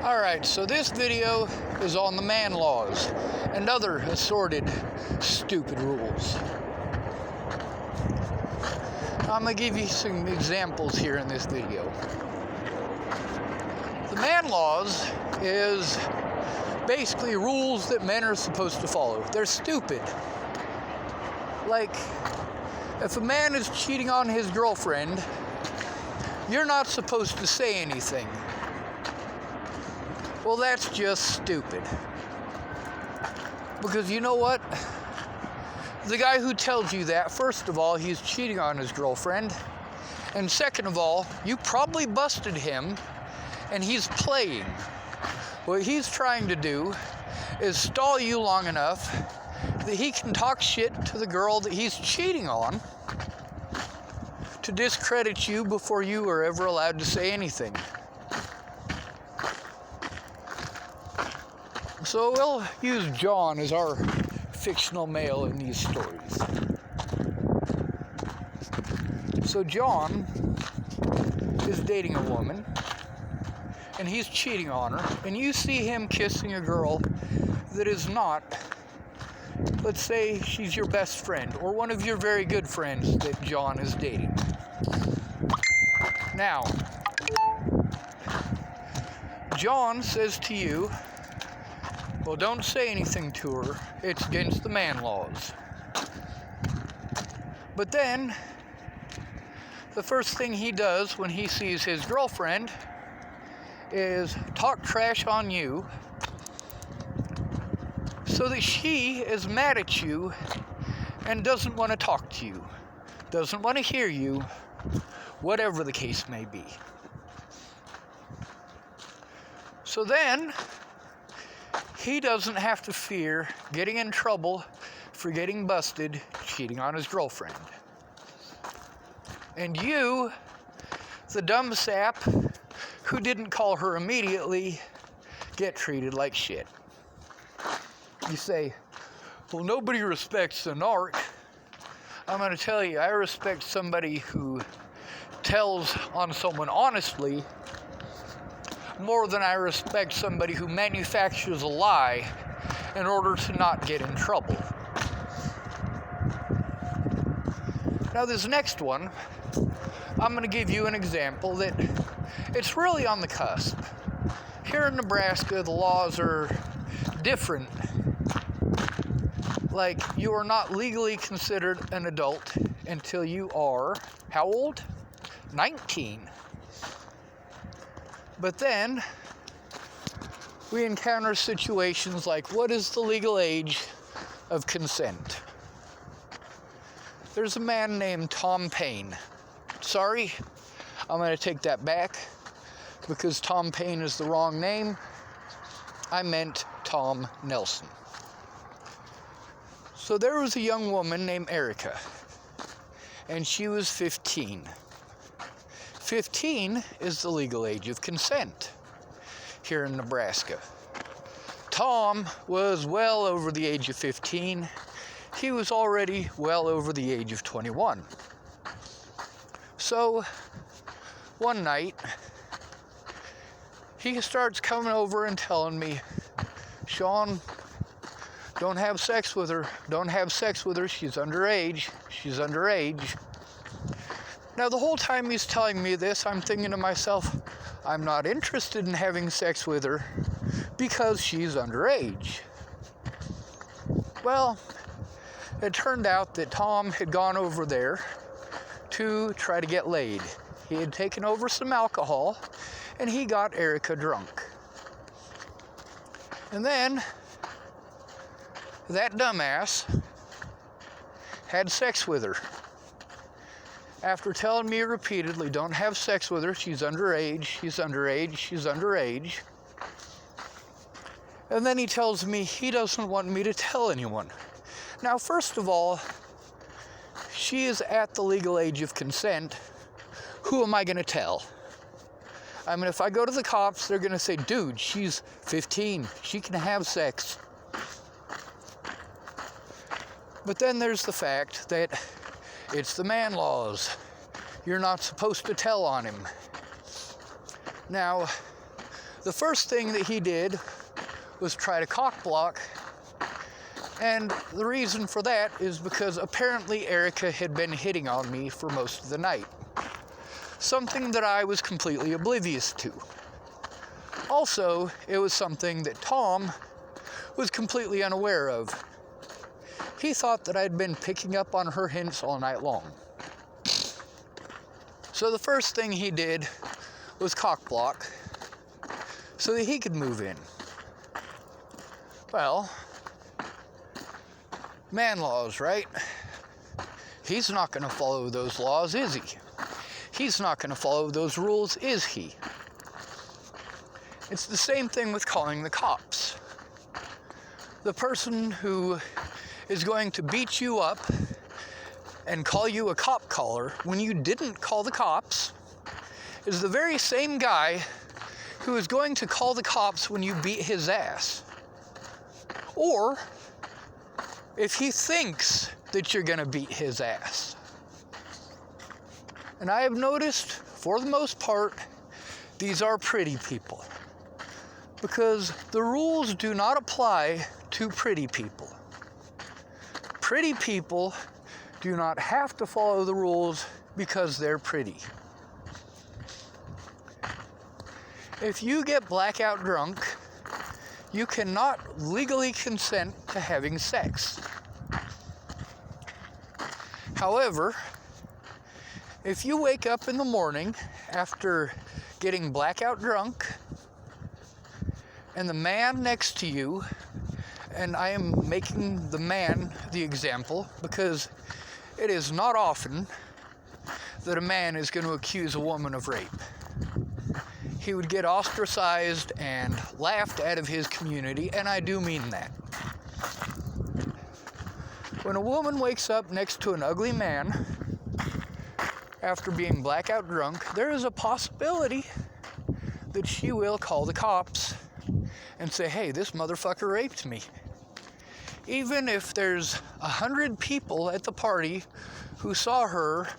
Alright, so this video is on the man laws and other assorted stupid rules. I'm going to give you some examples here in this video. The man laws is basically rules that men are supposed to follow. They're stupid. Like, if a man is cheating on his girlfriend, you're not supposed to say anything. Well, that's just stupid. Because you know what? The guy who tells you that, first of all, he's cheating on his girlfriend. And second of all, you probably busted him and he's playing. What he's trying to do is stall you long enough that he can talk shit to the girl that he's cheating on to discredit you before you are ever allowed to say anything. So we'll use John as our fictional male in these stories. So John is dating a woman, and he's cheating on her, and you see him kissing a girl that is not, let's say she's your best friend, or one of your very good friends that John is dating. Now, John says to you, well, don't say anything to her. It's against the man laws. But then, the first thing he does when he sees his girlfriend is talk trash on you so that she is mad at you and doesn't want to talk to you, doesn't want to hear you, whatever the case may be. So then, he doesn't have to fear getting in trouble for getting busted cheating on his girlfriend. And you, the dumb sap who didn't call her immediately, get treated like shit. You say, well, nobody respects a narc. I'm going to tell you, I respect somebody who tells on someone honestly more than I respect somebody who manufactures a lie in order to not get in trouble. Now this next one, I'm going to give you an example that it's really on the cusp. Here in Nebraska, the laws are different. Like, you are not legally considered an adult until you are, how old? 19. But then, we encounter situations like, what is the legal age of consent? There's a man named Tom Paine. Sorry, I'm going to take that back, because Tom Paine is the wrong name. I meant Tom Nelson. So there was a young woman named Erica, and she was 15. 15 is the legal age of consent here in Nebraska. Tom was well over the age of 15. He was already well over the age of 21. So, one night, he starts coming over and telling me, Sean, don't have sex with her. Don't have sex with her. She's underage. She's underage. Now, the whole time he's telling me this, I'm thinking to myself, I'm not interested in having sex with her because she's underage. Well, it turned out that Tom had gone over there to try to get laid. He had taken over some alcohol, and he got Erica drunk. And then, that dumbass had sex with her. After telling me repeatedly, don't have sex with her, she's underage, she's underage, she's underage. And then he tells me he doesn't want me to tell anyone. Now, first of all, she is at the legal age of consent. Who am I going to tell? I mean, if I go to the cops, they're going to say, dude, she's 15. She can have sex. But then there's the fact that it's the man laws. You're not supposed to tell on him. Now, The first thing that he did was try to cock block, and the reason for that is because apparently Erica had been hitting on me for most of the night, something that I was completely oblivious to. Also, it was something that Tom was completely unaware of. He thought that I'd been picking up on her hints all night long. So the first thing he did was cock block so that he could move in. Well, man laws, right? He's not going to follow those laws, is he? He's not going to follow those rules, is he? It's the same thing with calling the cops. The person who is going to beat you up and call you a cop caller when you didn't call the cops is the very same guy who is going to call the cops when you beat his ass. Or if he thinks that you're going to beat his ass. And I have noticed, for the most part, these are pretty people. Because the rules do not apply to pretty people. Pretty people do not have to follow the rules because they're pretty. If you get blackout drunk, you cannot legally consent to having sex. However, if you wake up in the morning after getting blackout drunk and the man next to you, and I am making the man the example because it is not often that a man is going to accuse a woman of rape. He would get ostracized and laughed out of his community, and I do mean that. When a woman wakes up next to an ugly man after being blackout drunk, there is a possibility that she will call the cops and say, hey, this motherfucker raped me. Even if there's 100 people at the party who saw her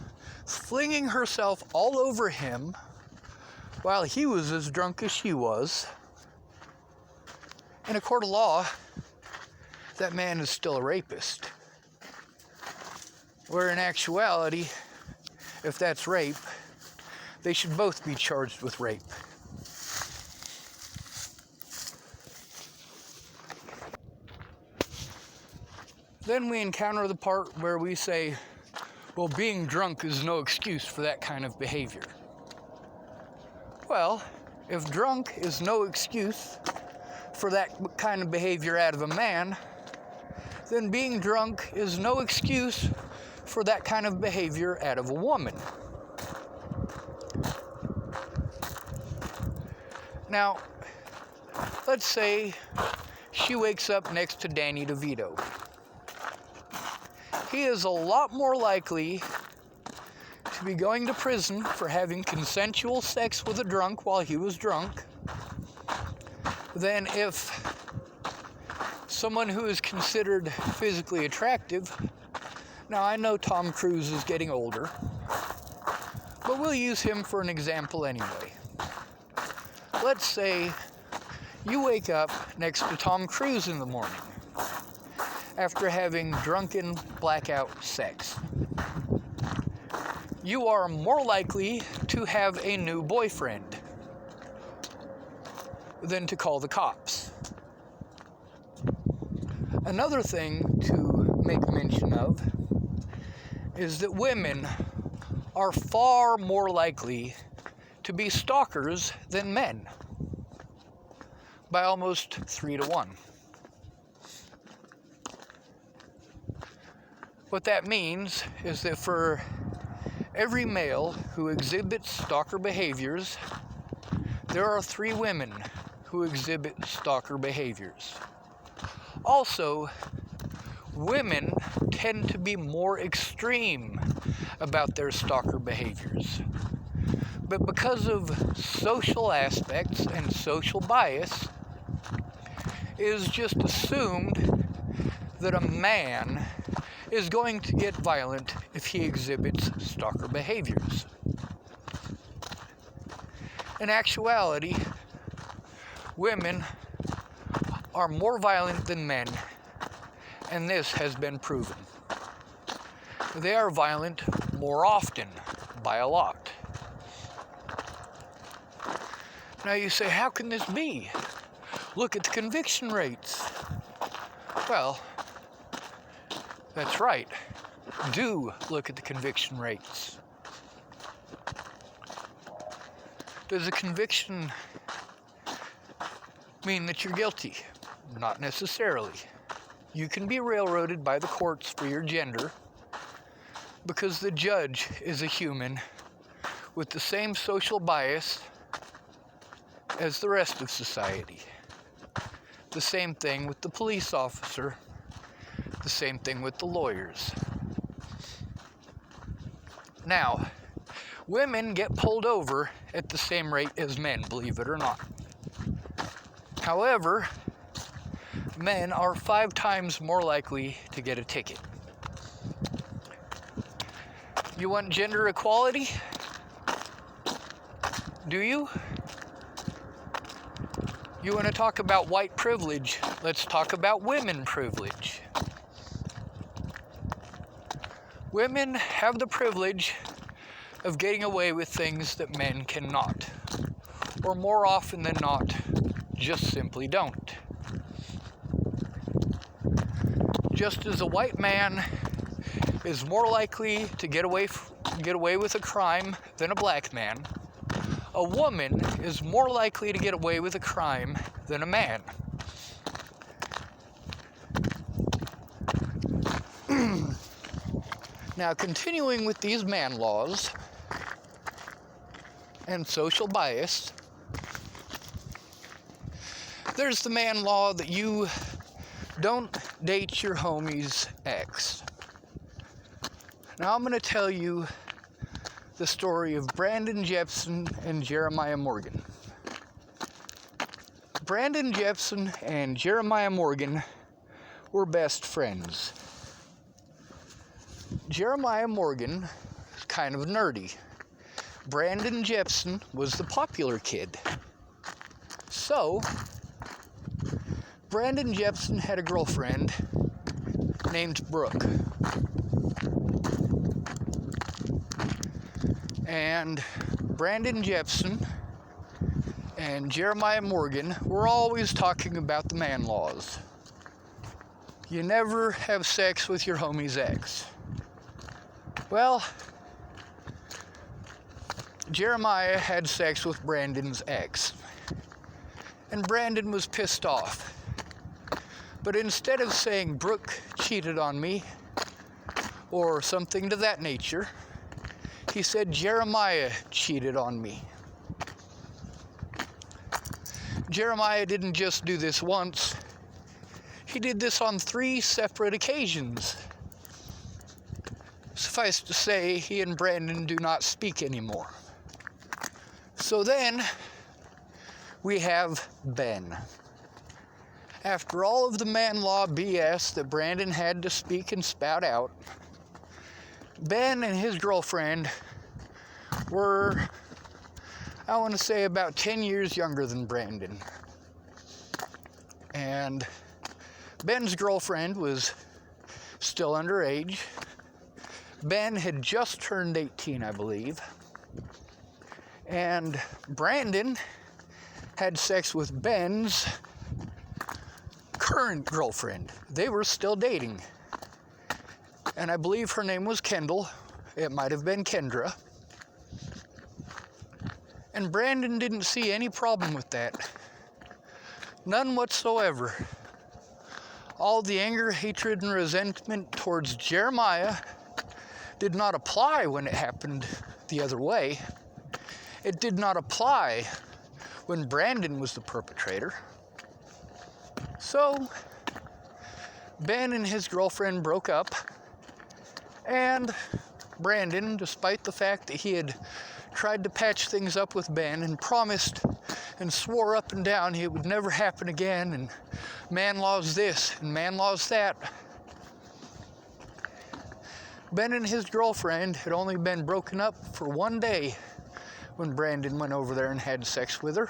flinging herself all over him while he was as drunk as she was, in a court of law, that man is still a rapist. Where in actuality, if that's rape, they should both be charged with rape. Then we encounter the part where we say, well, being drunk is no excuse for that kind of behavior. Well, if drunk is no excuse for that kind of behavior out of a man, then being drunk is no excuse for that kind of behavior out of a woman. Now, let's say she wakes up next to Danny DeVito. He is a lot more likely to be going to prison for having consensual sex with a drunk while he was drunk than if someone who is considered physically attractive. Now, I know Tom Cruise is getting older, but we'll use him for an example anyway. Let's say you wake up next to Tom Cruise in the morning after having drunken blackout sex. You are more likely to have a new boyfriend than to call the cops. Another thing to make mention of is that women are far more likely to be stalkers than men, by almost 3 to 1. What that means is that for every male who exhibits stalker behaviors, there are 3 women who exhibit stalker behaviors. Also, women tend to be more extreme about their stalker behaviors. But because of social aspects and social bias, it is just assumed that a man is going to get violent if he exhibits stalker behaviors. In actuality, women are more violent than men, and this has been proven. They are violent more often, by a lot. Now you say, how can this be? Look at the conviction rates. Well, that's right. Do look at the conviction rates. Does a conviction mean that you're guilty? Not necessarily. You can be railroaded by the courts for your gender because the judge is a human with the same social bias as the rest of society. The same thing with the police officer. The same thing with the lawyers. Now, women get pulled over at the same rate as men, believe it or not. However, men are 5 times more likely to get a ticket. You want gender equality? Do you? You want to talk about white privilege? Let's talk about women privilege. Women have the privilege of getting away with things that men cannot, or more often than not, just simply don't. Just as a white man is more likely to get away with a crime than a black man, a woman is more likely to get away with a crime than a man. Now, continuing with these man laws and social bias, there's the man law that you don't date your homie's ex. Now, I'm going to tell you the story of Brandon Jepson and Jeremiah Morgan. Brandon Jepson and Jeremiah Morgan were best friends. Jeremiah Morgan was kind of nerdy. Brandon Jepson was the popular kid. So, Brandon Jepson had a girlfriend named Brooke. And Brandon Jepson and Jeremiah Morgan were always talking about the man laws. You never have sex with your homie's ex. Well, Jeremiah had sex with Brandon's ex, and Brandon was pissed off. But instead of saying, Brooke cheated on me, or something to that nature, he said, Jeremiah cheated on me. Jeremiah didn't just do this once. He did this on 3 separate occasions. Suffice to say, he and Brandon do not speak anymore. So then, we have Ben. After all of the man law BS that Brandon had to speak and spout out, Ben and his girlfriend were, I want to say, about 10 years younger than Brandon. And Ben's girlfriend was still underage. Ben had just turned 18, I believe. And Brandon had sex with Ben's current girlfriend. They were still dating. And I believe her name was Kendall. It might have been Kendra. And Brandon didn't see any problem with that. None whatsoever. All the anger, hatred, and resentment towards Jeremiah did not apply when it happened the other way. It did not apply when Brandon was the perpetrator. So, Ben and his girlfriend broke up, and Brandon, despite the fact that he had tried to patch things up with Ben and promised and swore up and down it would never happen again, and man laws this and man laws that, Ben and his girlfriend had only been broken up for 1 day when Brandon went over there and had sex with her.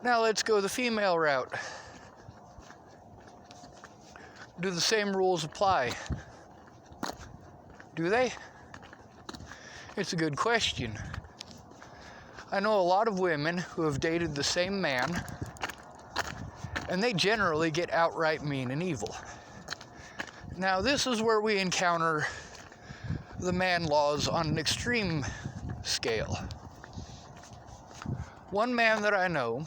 Now let's go the female route. Do the same rules apply? Do they? It's a good question. I know a lot of women who have dated the same man, and they generally get outright mean and evil. Now, this is where we encounter the man laws on an extreme scale. One man that I know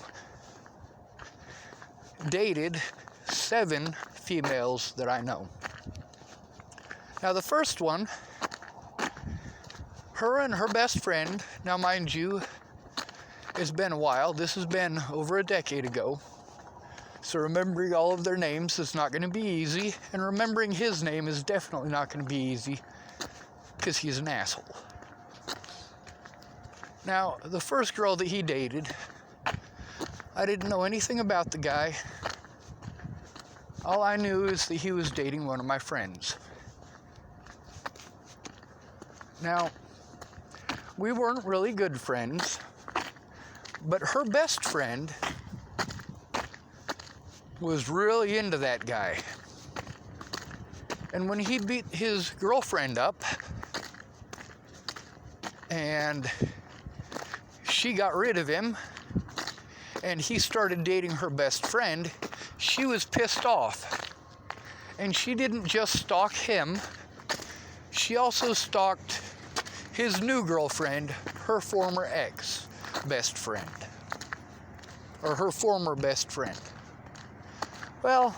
dated 7 females that I know. Now, the first one, her and her best friend, now mind you, it's been a while. This has been over a decade ago. So remembering all of their names is not going to be easy, and remembering his name is definitely not going to be easy because he's an asshole. Now, the first girl that he dated, I didn't know anything about the guy. All I knew is that he was dating one of my friends. Now, we weren't really good friends, but her best friend was really into that guy. And when he beat his girlfriend up and she got rid of him and he started dating her best friend, she was pissed off. And she didn't just stalk him, she also stalked his new girlfriend, her former ex-best friend, or her former best friend. Well,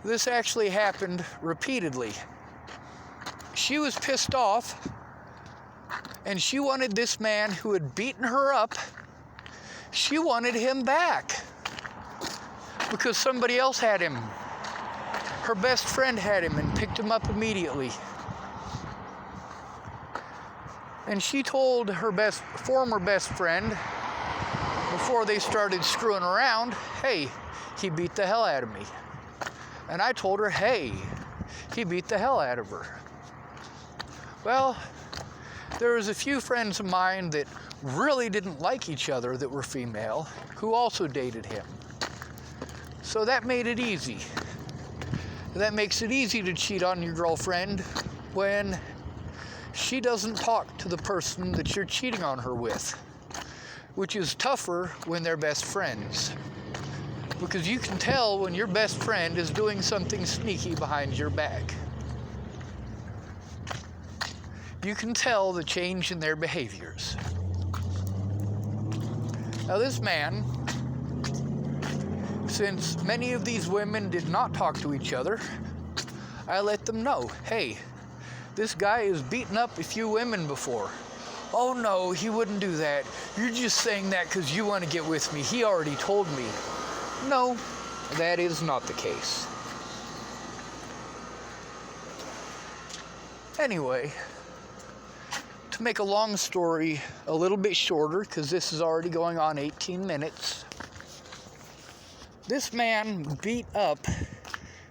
this actually happened repeatedly. She was pissed off, and she wanted this man who had beaten her up, she wanted him back because somebody else had him. Her best friend had him and picked him up immediately. And she told her former best friend, before they started screwing around, hey, he beat the hell out of me. And I told her, hey, he beat the hell out of her. Well, there was a few friends of mine that really didn't like each other that were female, who also dated him. So that made it easy. That makes it easy to cheat on your girlfriend when she doesn't talk to the person that you're cheating on her with, which is tougher when they're best friends. Because you can tell when your best friend is doing something sneaky behind your back. You can tell the change in their behaviors. Now this man, since many of these women did not talk to each other, I let them know, hey, this guy has beaten up a few women before. Oh no, he wouldn't do that. You're just saying that because you want to get with me. He already told me. No, that is not the case. Anyway, to make a long story a little bit shorter, because this is already going on 18 minutes, this man beat up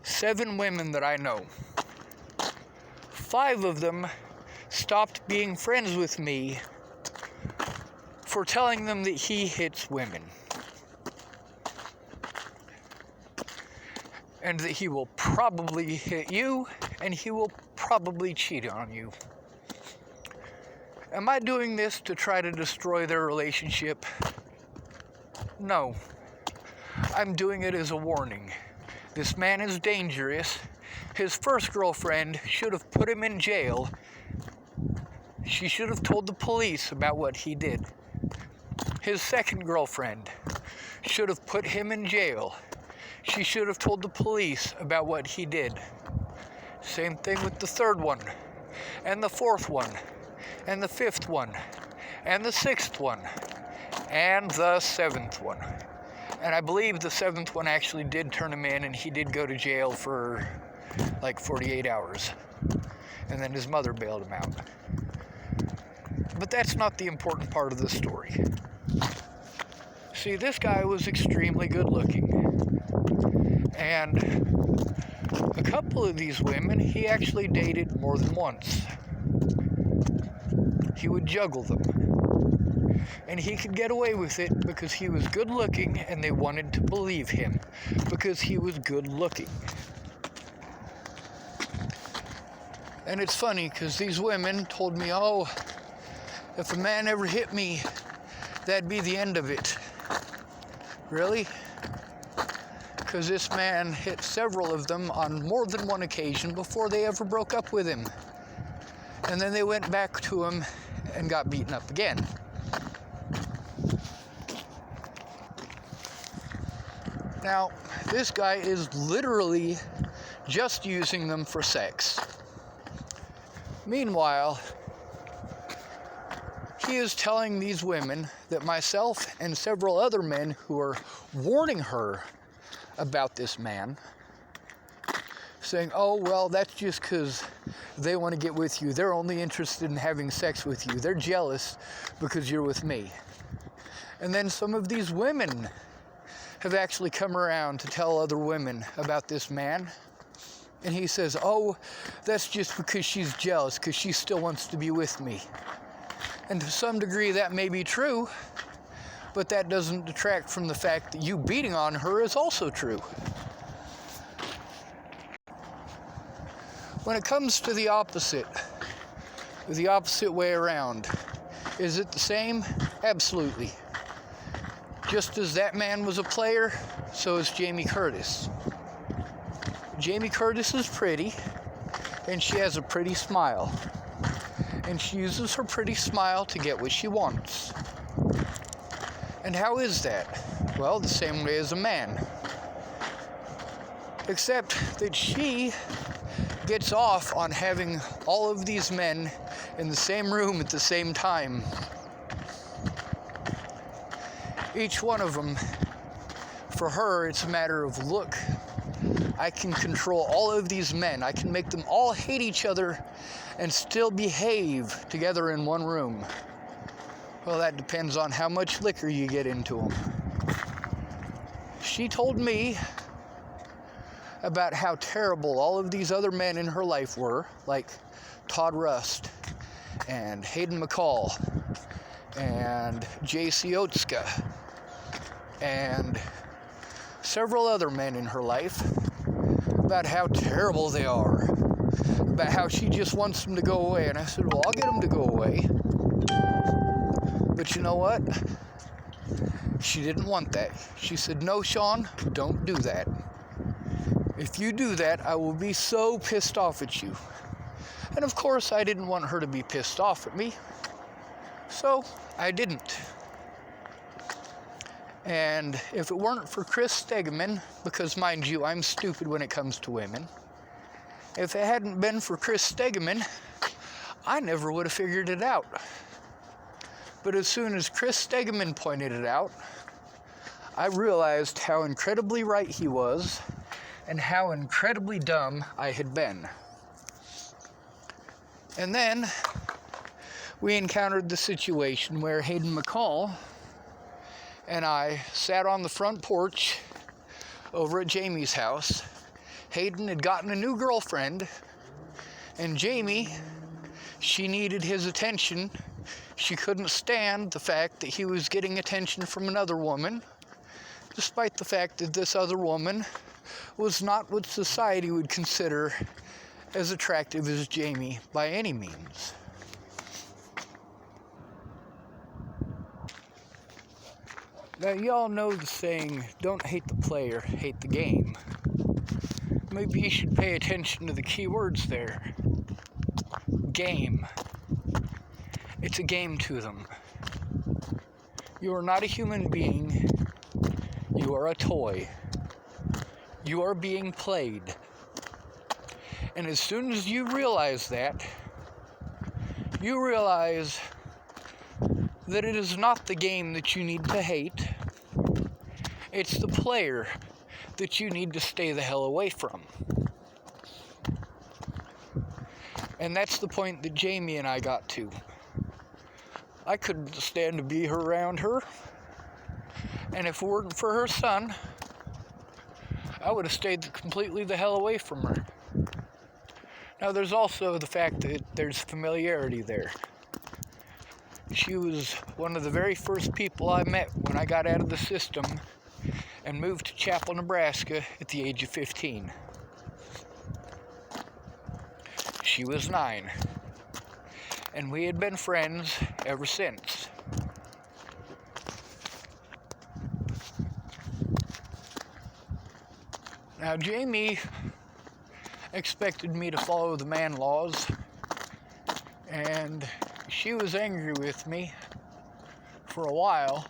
7 women that I know. 5 of them stopped being friends with me for telling them that he hits women. And that he will probably hit you, and he will probably cheat on you. Am I doing this to try to destroy their relationship? No. I'm doing it as a warning. This man is dangerous. His first girlfriend should have put him in jail. She should have told the police about what he did. His second girlfriend should have put him in jail. She should have told the police about what he did. Same thing with the third one, and the fourth one, and the fifth one, and the sixth one, and the 7th one. And I believe the 7th one actually did turn him in, and he did go to jail for like 48 hours. And then his mother bailed him out. But that's not the important part of the story. See, this guy was extremely good looking. And a couple of these women he actually dated more than once. He would juggle them. And he could get away with it because he was good looking and they wanted to believe him because he was good looking. And it's funny because these women told me, oh, if a man ever hit me, that'd be the end of it. Really? Because this man hit several of them on more than one occasion before they ever broke up with him. And then they went back to him and got beaten up again. Now, this guy is literally just using them for sex. Meanwhile, he is telling these women that myself and several other men who are warning her about this man, saying, oh, well, that's just because they want to get with you. They're only interested in having sex with you. They're jealous because you're with me. And then some of these women have actually come around to tell other women about this man. And he says, oh, that's just because she's jealous, because she still wants to be with me. And to some degree that may be true, but that doesn't detract from the fact that you beating on her is also true. When it comes to the opposite way around, is it the same? Absolutely. Just as that man was a player, so is Jamie Curtis. Jamie Curtis is pretty, and she has a pretty smile. And she uses her pretty smile to get what she wants. And how is that? Well, the same way as a man. Except that she gets off on having all of these men in the same room at the same time. Each one of them, for her, it's a matter of, look, I can control all of these men. I can make them all hate each other and still behave together in one room. Well, that depends on how much liquor you get into them. She told me about how terrible all of these other men in her life were, like Todd Rust and Hayden McCall and J.C. Otska and several other men in her life, about how terrible they are, about how she just wants them to go away. And I said, well, I'll get them to go away. But you know what? She didn't want that. She said, no, Sean, don't do that. If you do that, I will be so pissed off at you. And of course, I didn't want her to be pissed off at me. So I didn't. And if it weren't for Chris Stegeman, because mind you, I'm stupid when it comes to women. If it hadn't been for Chris Stegeman, I never would have figured it out. But as soon as Chris Stegeman pointed it out, I realized how incredibly right he was and how incredibly dumb I had been. And then we encountered the situation where Hayden McCall and I sat on the front porch over at Jamie's house. Hayden had gotten a new girlfriend, and Jamie, she needed his attention. She couldn't stand the fact that he was getting attention from another woman, despite the fact that this other woman was not what society would consider as attractive as Jamie by any means. Now, y'all know the saying, don't hate the player, hate the game. Maybe you should pay attention to the key words there. Game. It's a game to them. You are not a human being. You are a toy. You are being played. And as soon as you realize that, you realize that it is not the game that you need to hate. It's the player that you need to stay the hell away from. And that's the point that Jamie and I got to. I couldn't stand to be around her. And if it weren't for her son, I would have stayed completely the hell away from her. Now, there's also the fact that there's familiarity there. She was one of the very first people I met when I got out of the system and moved to Chapel, Nebraska at the age of 15. She was 9, and we had been friends ever since. Now, Jamie expected me to follow the man laws, and she was angry with me for a while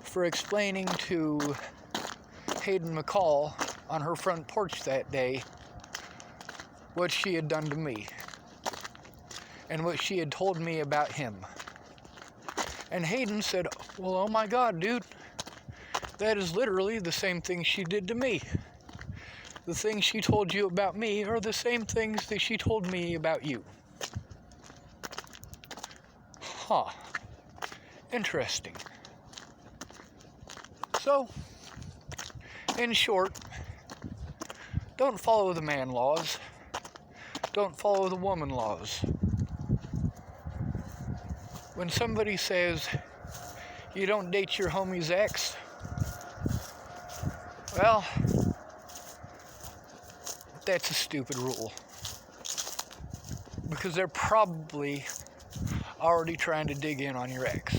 for explaining to Hayden McCall on her front porch that day what she had done to me and what she had told me about him. And Hayden said, well, oh my God, dude, that is literally the same thing she did to me. The things she told you about me are the same things that she told me about you. Huh. Interesting. So, in short, don't follow the man laws. Don't follow the woman laws. When somebody says you don't date your homie's ex, well, that's a stupid rule. Because they're probably already trying to dig in on your ex.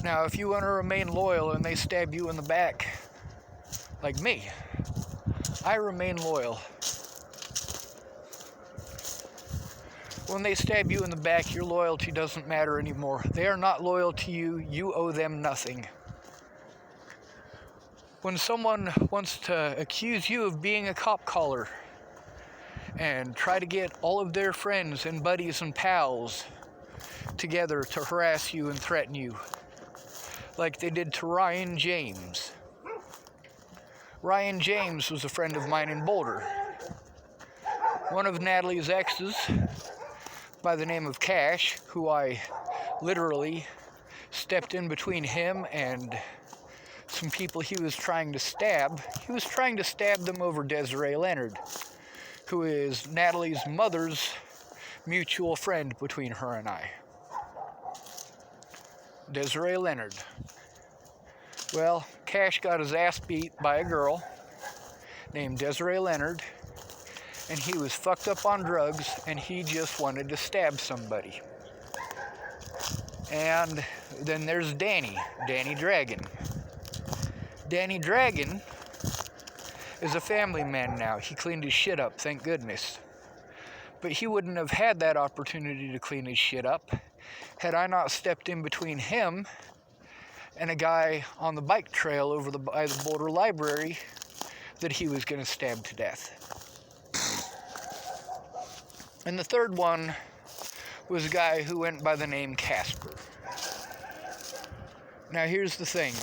Now, if you want to remain loyal and they stab you in the back, like me, I remain loyal. When they stab you in the back, your loyalty doesn't matter anymore. They are not loyal to you. You owe them nothing. When someone wants to accuse you of being a cop caller and try to get all of their friends and buddies and pals together to harass you and threaten you, like they did to Ryan James. Ryan James was a friend of mine in Boulder. One of Natalie's exes, by the name of Cash, who I literally stepped in between him and some people he was trying to stab. He was trying to stab them over Desiree Leonard, who is Natalie's mother's mutual friend between her and I. Desiree Leonard. Well, Cash got his ass beat by a girl named Desiree Leonard, and he was fucked up on drugs, and he just wanted to stab somebody. And then there's Danny Dragon. Danny Dragon is a family man now. He cleaned his shit up, thank goodness. But he wouldn't have had that opportunity to clean his shit up had I not stepped in between him and a guy on the bike trail by the Boulder Library that he was going to stab to death. And the third one was a guy who went by the name Casper. Now here's the thing.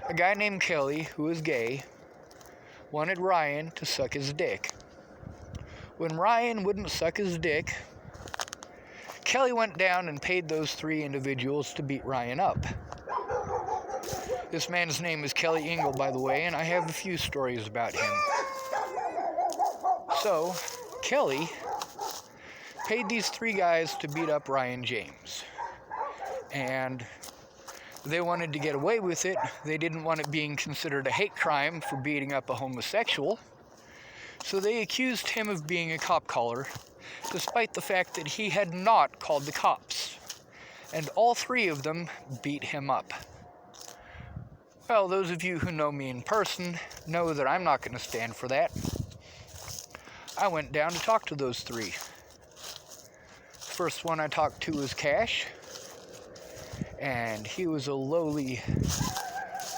A guy named Kelly, who is gay, wanted Ryan to suck his dick. When Ryan wouldn't suck his dick, Kelly went down and paid those 3 individuals to beat Ryan up. This man's name is Kelly Engel, by the way, and I have a few stories about him. So, Kelly paid these 3 guys to beat up Ryan James. And they wanted to get away with it. They didn't want it being considered a hate crime for beating up a homosexual. So they accused him of being a cop caller, despite the fact that he had not called the cops. And all 3 of them beat him up. Well, those of you who know me in person know that I'm not going to stand for that. I went down to talk to those 3. First one I talked to was Cash, and he was a lowly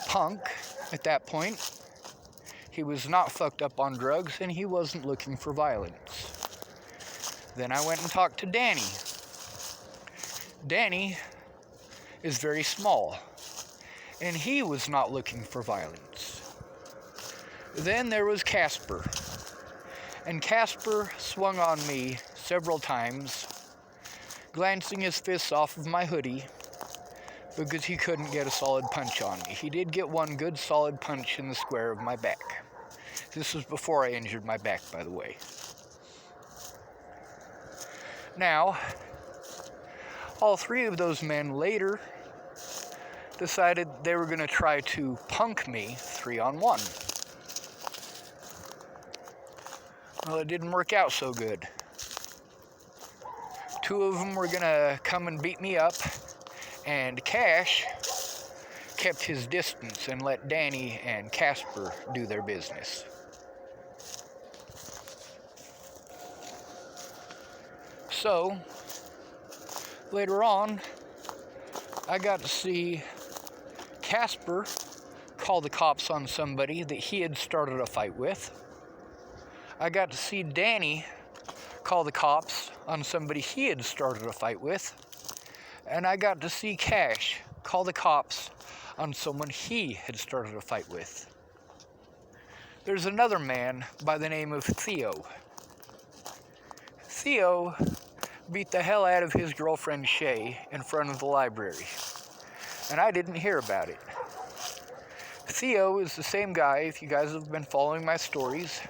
punk at that point. He was not fucked up on drugs, and he wasn't looking for violence. Then I went and talked to Danny. Danny is very small, and he was not looking for violence. Then there was Casper, and Casper swung on me several times, glancing his fists off of my hoodie, because he couldn't get a solid punch on me. He did get one good solid punch in the square of my back. This was before I injured my back, by the way. Now, all three of those men later decided they were going to try to punk me 3-on-1. Well, it didn't work out so good. Two of them were going to come and beat me up, and Cash kept his distance and let Danny and Casper do their business. So, later on, I got to see Casper call the cops on somebody that he had started a fight with. I got to see Danny call the cops on somebody he had started a fight with. And I got to see Cash call the cops on someone he had started a fight with. There's another man by the name of Theo. Theo beat the hell out of his girlfriend Shay in front of the library, and I didn't hear about it. Theo is the same guy, if you guys have been following my stories,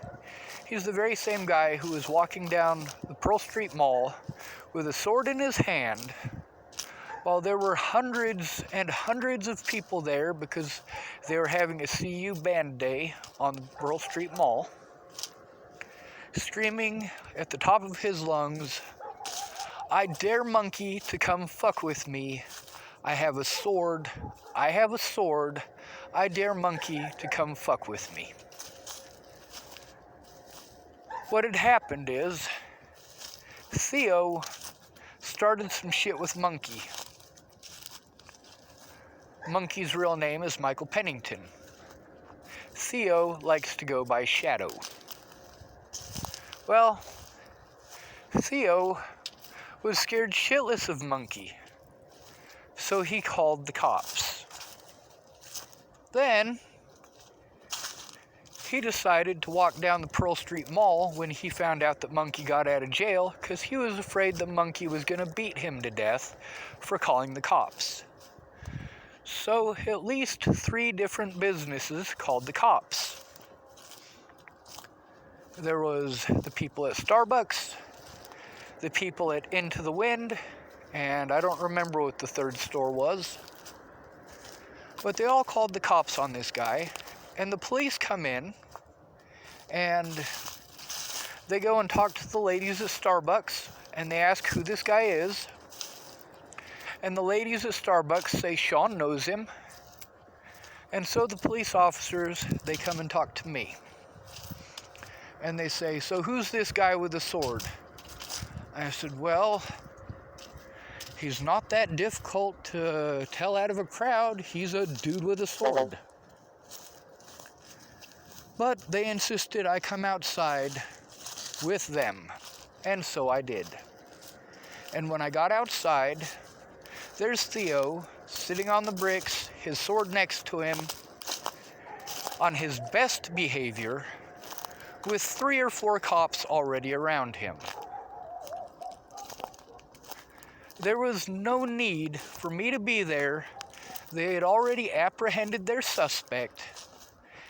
he's the very same guy who was walking down the Pearl Street Mall with a sword in his hand while there were hundreds and hundreds of people there because they were having a CU band day on the Pearl Street Mall, screaming at the top of his lungs, "I dare monkey to come fuck with me. I have a sword. I have a sword. I dare monkey to come fuck with me." What had happened is Theo started some shit with Monkey. Monkey's real name is Michael Pennington. Theo likes to go by Shadow. Well, Theo was scared shitless of Monkey, so he called the cops. Then, he decided to walk down the Pearl Street Mall when he found out that Monkey got out of jail because he was afraid that Monkey was going to beat him to death for calling the cops. So, at least 3 different businesses called the cops. There was the people at Starbucks, the people at Into the Wind, and I don't remember what the third store was. But they all called the cops on this guy, and the police come in, and they go and talk to the ladies at Starbucks, and they ask who this guy is. And the ladies at Starbucks say Sean knows him. And so the police officers, they come and talk to me. And they say, "So who's this guy with the sword?" I said, "Well, he's not that difficult to tell out of a crowd. He's a dude with a sword." But they insisted I come outside with them, and so I did. And when I got outside, there's Theo sitting on the bricks, his sword next to him, on his best behavior, with 3 or 4 cops already around him. There was no need for me to be there. They had already apprehended their suspect.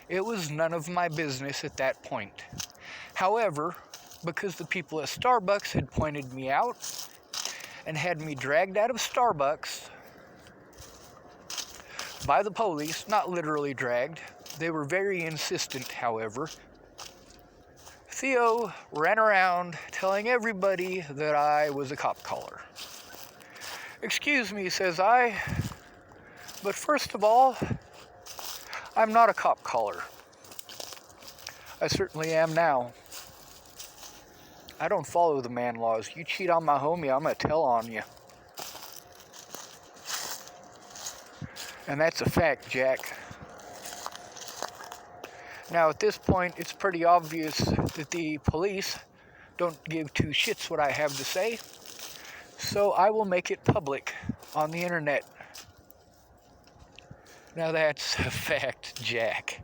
It was none of my business at that point. However, because the people at Starbucks had pointed me out and had me dragged out of Starbucks by the police, not literally dragged, they were very insistent, however, Theo ran around telling everybody that I was a cop caller. "Excuse me," says I, "but first of all, I'm not a cop caller. I certainly am now. I don't follow the man laws. You cheat on my homie, I'm going to tell on you. And that's a fact, Jack." Now, at this point, it's pretty obvious that the police don't give 2 shits what I have to say, so I will make it public on the internet. Now that's a fact, Jack.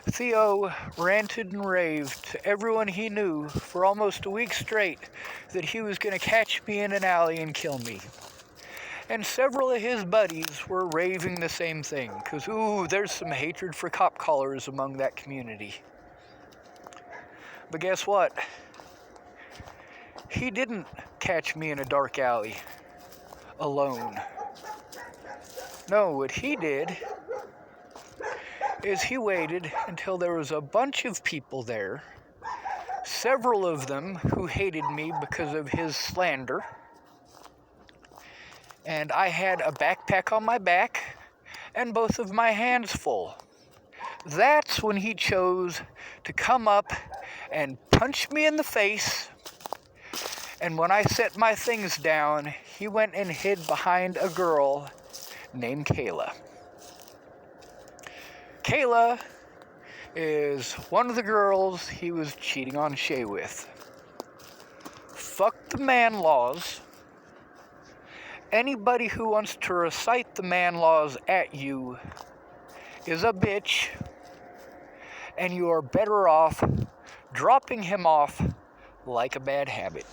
Theo ranted and raved to everyone he knew for almost a week straight that he was going to catch me in an alley and kill me. And several of his buddies were raving the same thing, because, there's some hatred for cop callers among that community. But guess what? he didn't catch me in a dark alley alone. No, what he did is he waited until there was a bunch of people there, several of them who hated me because of his slander, and I had a backpack on my back and both of my hands full. That's when he chose to come up and punch me in the face, and when I set my things down, he went and hid behind a girl named Kayla. Kayla is one of the girls he was cheating on Shay with. Fuck the man laws. Anybody who wants to recite the man laws at you is a bitch, and you are better off dropping him off like a bad habit.